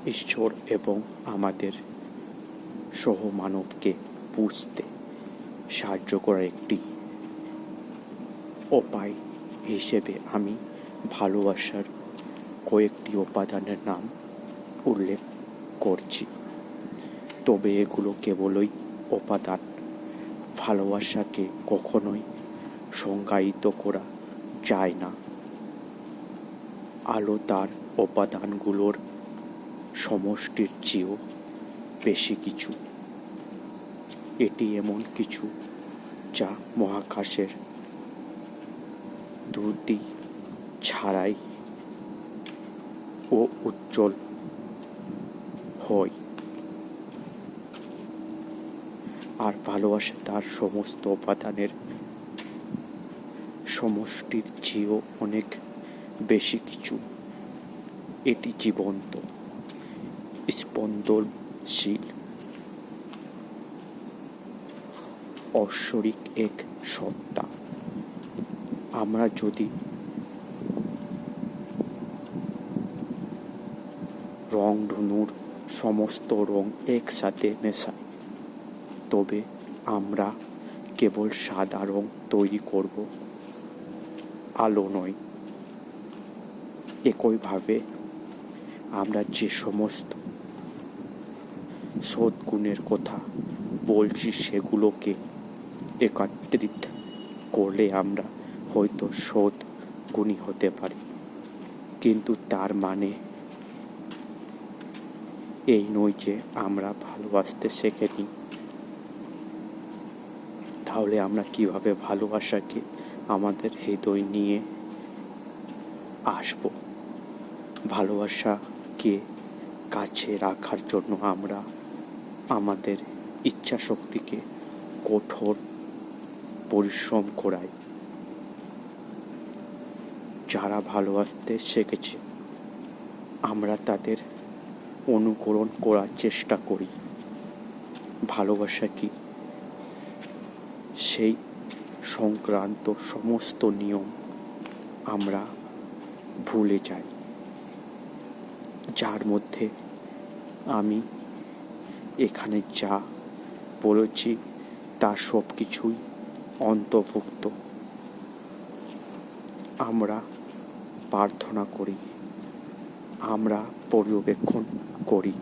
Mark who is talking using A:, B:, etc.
A: ঈশ্বর এবং আমাদের সহমানবকে বুঝতে সাহায্য করার একটি উপায় হিসেবে আমি ভালোবাসার কয়েকটি উপাদানের নাম উল্লেখ করছি। তবে এগুলো কেবলই উপাদান। ভালোবাসাকে কখনোই সংজ্ঞায়িত করা যায় না। আলো তার উপাদানগুলোর সমষ্টির চেয়েও বেশি কিছু। এটি এমন কিছু যা মহাকাশের দ্যুতি ছাড়াই ও উজ্জ্বল হয়। আর ভালোবাসা তার সমস্ত উপাদানের সমষ্টির চেয়েও অনেক বেশি কিছু। এটি জীবন্ত, স্পন্দনশীল, ঐশ্বরিক এক সত্তা। আমরা যদি রংধনুর সমস্ত রং একসাথে মেশাই, তবে আমরা কেবল সাদা রং তৈরি করব, আলো নয়। একইভাবে আমরা যে সমস্ত সদ্গুণের কথা বলছি সেগুলোকে একত্রিত করলে আমরা হয়তো সদ্গুণী হতে পারি, কিন্তু তার মানে এই নয় যে আমরা ভালোবাসতে শেখেনি। তাহলে আমরা কিভাবে ভালোবাসাকে আমাদের হৃদয় নিয়ে আসব? ভালোবাসাকে কাছে রাখার জন্য আমরা আমাদের ইচ্ছা শক্তিকে কঠোর পরিশ্রম করাই। যারা ভালোবাসতে শিখেছে, আমরা তাদের অনুকরণ করার চেষ্টা করি। ভালোবাসা কি? সেই সংক্রান্ত সমস্ত নিয়ম আমরা ভুলে যাই, যার মধ্যে আমি এখানে যা বলেছি তার সব কিছুই অন্তর্ভুক্ত। আমরা প্রার্থনা করি, আমরা পর্যবেক্ষণ করি,